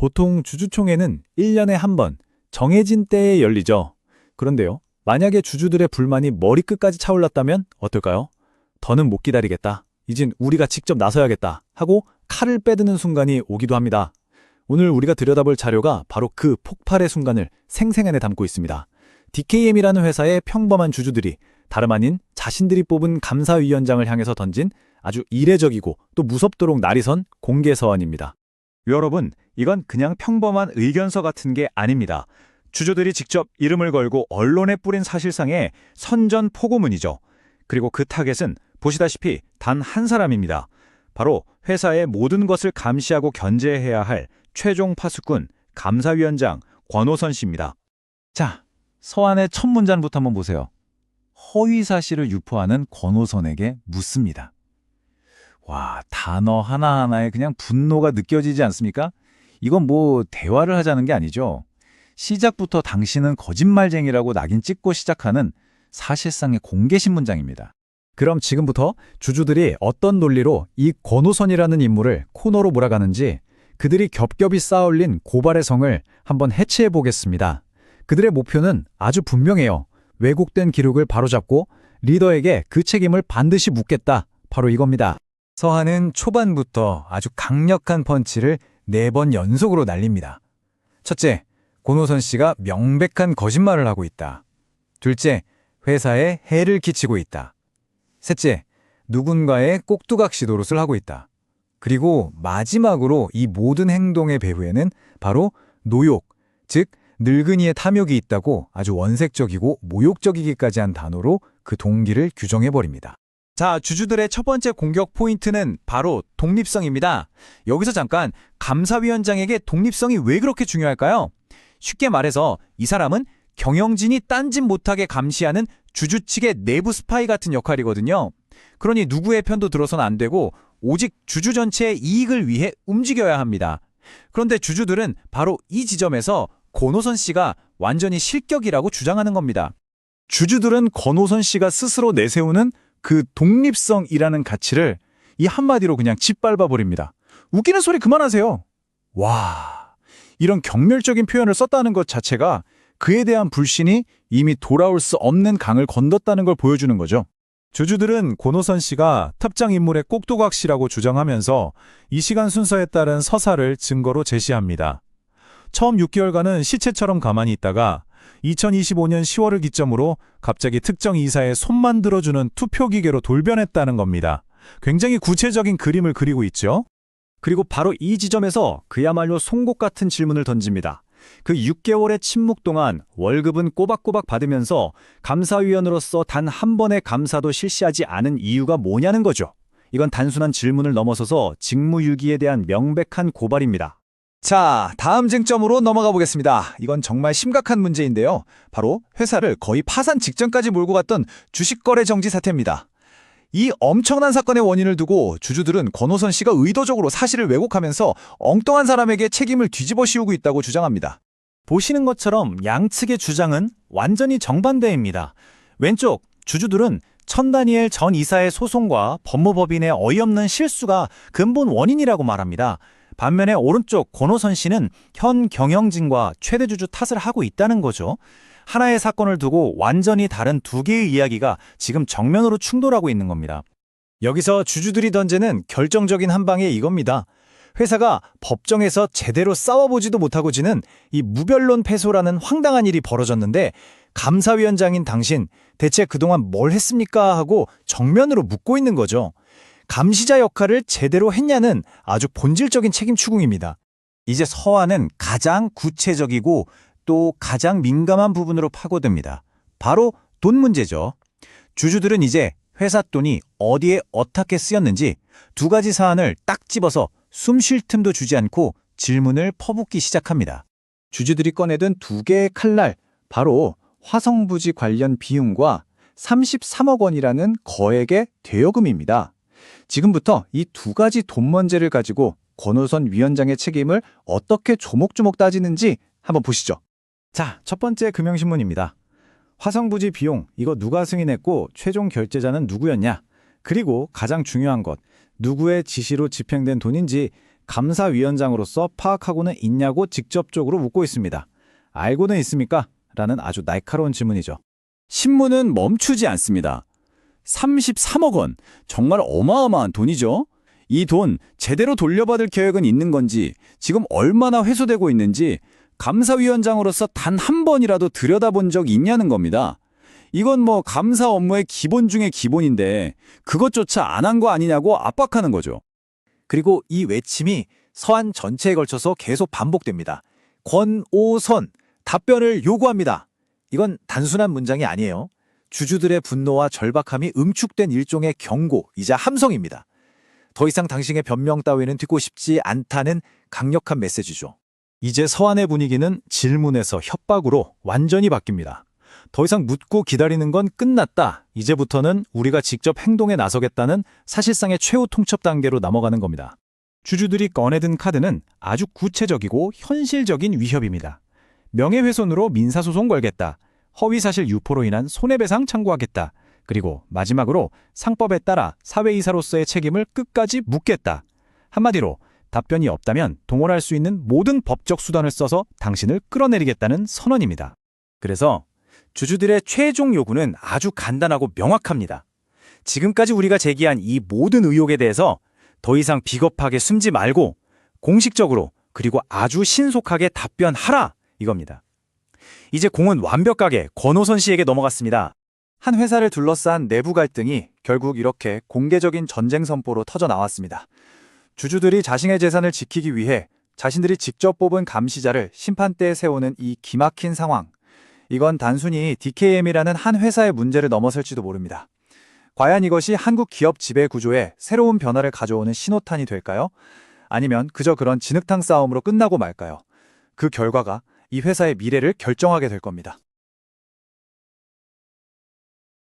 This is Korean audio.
보통 주주총회는 1년에 한 번 정해진 때에 열리죠. 그런데요, 만약에 주주들의 불만이 머리끝까지 차올랐다면 어떨까요? 더는 못 기다리겠다. 이젠 우리가 직접 나서야겠다 하고 칼을 빼드는 순간이 오기도 합니다. 오늘 우리가 들여다볼 자료가 바로 그 폭발의 순간을 생생하게 담고 있습니다. DKM이라는 회사의 평범한 주주들이 다름 아닌 자신들이 뽑은 감사위원장을 향해서 던진 아주 이례적이고 또 무섭도록 날이 선 공개 서한입니다. 여러분, 이건 그냥 평범한 의견서 같은 게 아닙니다. 주주들이 직접 이름을 걸고 언론에 뿌린 사실상의 선전포고문이죠. 그리고 그 타겟은 보시다시피 단 한 사람입니다. 바로 회사의 모든 것을 감시하고 견제해야 할 최종 파수꾼, 감사위원장 권오선 씨입니다. 자, 서한의 첫 문장부터 한번 보세요. 허위 사실을 유포하는 권오선에게 묻습니다. 와, 단어 하나하나에 그냥 분노가 느껴지지 않습니까? 이건 뭐 대화를 하자는 게 아니죠. 시작부터 당신은 거짓말쟁이라고 낙인 찍고 시작하는 사실상의 공개신 문장입니다. 그럼 지금부터 주주들이 어떤 논리로 이 권오선이라는 인물을 코너로 몰아가는지 그들이 겹겹이 쌓아올린 고발의 성을 한번 해체해 보겠습니다. 그들의 목표는 아주 분명해요. 왜곡된 기록을 바로잡고 리더에게 그 책임을 반드시 묻겠다. 바로 이겁니다. 서한은 초반부터 아주 강력한 펀치를 4번 연속으로 날립니다. 첫째, 권오선 씨가 명백한 거짓말을 하고 있다. 둘째, 회사에 해를 끼치고 있다. 셋째, 누군가의 꼭두각시 노릇을 하고 있다. 그리고 마지막으로 이 모든 행동의 배후에는 바로 노욕, 즉 늙은이의 탐욕이 있다고 아주 원색적이고 모욕적이기까지 한 단어로 그 동기를 규정해버립니다. 자, 주주들의 첫 번째 공격 포인트는 바로 독립성입니다. 여기서 잠깐 감사위원장에게 독립성이 왜 그렇게 중요할까요? 쉽게 말해서 이 사람은 경영진이 딴짓 못하게 감시하는 주주 측의 내부 스파이 같은 역할이거든요. 그러니 누구의 편도 들어서는 안 되고 오직 주주 전체의 이익을 위해 움직여야 합니다. 그런데 주주들은 바로 이 지점에서 권오선 씨가 완전히 실격이라고 주장하는 겁니다. 주주들은 권오선 씨가 스스로 내세우는 그 독립성이라는 가치를 이 한마디로 그냥 짓밟아버립니다. 웃기는 소리 그만하세요. 와, 이런 경멸적인 표현을 썼다는 것 자체가 그에 대한 불신이 이미 돌아올 수 없는 강을 건넜다는 걸 보여주는 거죠. 주주들은 권오선 씨가 탑장 인물의 꼭두각시라고 주장하면서 이 시간 순서에 따른 서사를 증거로 제시합니다. 처음 6개월간은 시체처럼 가만히 있다가 2025년 10월을 기점으로 갑자기 특정 이사의 손만 들어주는 투표기계로 돌변했다는 겁니다. 굉장히 구체적인 그림을 그리고 있죠. 그리고 바로 이 지점에서 그야말로 송곳 같은 질문을 던집니다. 그 6개월의 침묵 동안 월급은 꼬박꼬박 받으면서 감사위원으로서 단 한 번의 감사도 실시하지 않은 이유가 뭐냐는 거죠. 이건 단순한 질문을 넘어서서 직무유기에 대한 명백한 고발입니다. 자, 다음 쟁점으로 넘어가 보겠습니다. 이건 정말 심각한 문제인데요. 바로 회사를 거의 파산 직전까지 몰고 갔던 주식거래 정지 사태입니다. 이 엄청난 사건의 원인을 두고 주주들은 권오선 씨가 의도적으로 사실을 왜곡하면서 엉뚱한 사람에게 책임을 뒤집어 씌우고 있다고 주장합니다. 보시는 것처럼 양측의 주장은 완전히 정반대입니다. 왼쪽 주주들은 천다니엘 전 이사의 소송과 법무법인의 어이없는 실수가 근본 원인이라고 말합니다. 반면에 오른쪽 권오선 씨는 현 경영진과 최대 주주 탓을 하고 있다는 거죠. 하나의 사건을 두고 완전히 다른 두 개의 이야기가 지금 정면으로 충돌하고 있는 겁니다. 여기서 주주들이 던지는 결정적인 한 방이 이겁니다. 회사가 법정에서 제대로 싸워보지도 못하고 지는 이 무변론 패소라는 황당한 일이 벌어졌는데 감사위원장인 당신 대체 그동안 뭘 했습니까? 하고 정면으로 묻고 있는 거죠. 감시자 역할을 제대로 했냐는 아주 본질적인 책임 추궁입니다. 이제 서한은 가장 구체적이고 또 가장 민감한 부분으로 파고듭니다. 바로 돈 문제죠. 주주들은 이제 회사 돈이 어디에 어떻게 쓰였는지 두 가지 사안을 딱 집어서 숨 쉴 틈도 주지 않고 질문을 퍼붓기 시작합니다. 주주들이 꺼내든 두 개의 칼날, 바로 화성부지 관련 비용과 33억 원이라는 거액의 대여금입니다. 지금부터 이 두 가지 돈 문제를 가지고 권오선 위원장의 책임을 어떻게 조목조목 따지는지 한번 보시죠. 자, 첫 번째 금융신문입니다. 화성부지 비용, 이거 누가 승인했고 최종 결제자는 누구였냐? 그리고 가장 중요한 것, 누구의 지시로 집행된 돈인지 감사위원장으로서 파악하고는 있냐고 직접적으로 묻고 있습니다. 알고는 있습니까? 라는 아주 날카로운 질문이죠. 신문은 멈추지 않습니다. 33억 원, 정말 어마어마한 돈이죠. 이 돈 제대로 돌려받을 계획은 있는 건지, 지금 얼마나 회수되고 있는지 감사위원장으로서 단 한 번이라도 들여다본 적 있냐는 겁니다. 이건 뭐 감사 업무의 기본 중의 기본인데 그것조차 안 한 거 아니냐고 압박하는 거죠. 그리고 이 외침이 서한 전체에 걸쳐서 계속 반복됩니다. 권오선, 답변을 요구합니다. 이건 단순한 문장이 아니에요. 주주들의 분노와 절박함이 응축된 일종의 경고이자 함성입니다. 더 이상 당신의 변명 따위는 듣고 싶지 않다는 강력한 메시지죠. 이제 서한의 분위기는 질문에서 협박으로 완전히 바뀝니다. 더 이상 묻고 기다리는 건 끝났다. 이제부터는 우리가 직접 행동에 나서겠다는 사실상의 최후 통첩 단계로 넘어가는 겁니다. 주주들이 꺼내든 카드는 아주 구체적이고 현실적인 위협입니다. 명예훼손으로 민사소송 걸겠다. 허위사실 유포로 인한 손해배상 청구하겠다. 그리고 마지막으로 상법에 따라 사회이사로서의 책임을 끝까지 묻겠다. 한마디로 답변이 없다면 동원할 수 있는 모든 법적 수단을 써서 당신을 끌어내리겠다는 선언입니다. 그래서 주주들의 최종 요구는 아주 간단하고 명확합니다. 지금까지 우리가 제기한 이 모든 의혹에 대해서 더 이상 비겁하게 숨지 말고 공식적으로 그리고 아주 신속하게 답변하라 이겁니다. 이제 공은 완벽하게 권오선 씨에게 넘어갔습니다. 한 회사를 둘러싼 내부 갈등이 결국 이렇게 공개적인 전쟁 선포로 터져 나왔습니다. 주주들이 자신의 재산을 지키기 위해 자신들이 직접 뽑은 감시자를 심판대에 세우는 이 기막힌 상황. 이건 단순히 DKM이라는 한 회사의 문제를 넘어설지도 모릅니다. 과연 이것이 한국 기업 지배 구조에 새로운 변화를 가져오는 신호탄이 될까요? 아니면 그저 그런 진흙탕 싸움으로 끝나고 말까요? 그 결과가 이 회사의 미래를 결정하게 될 겁니다.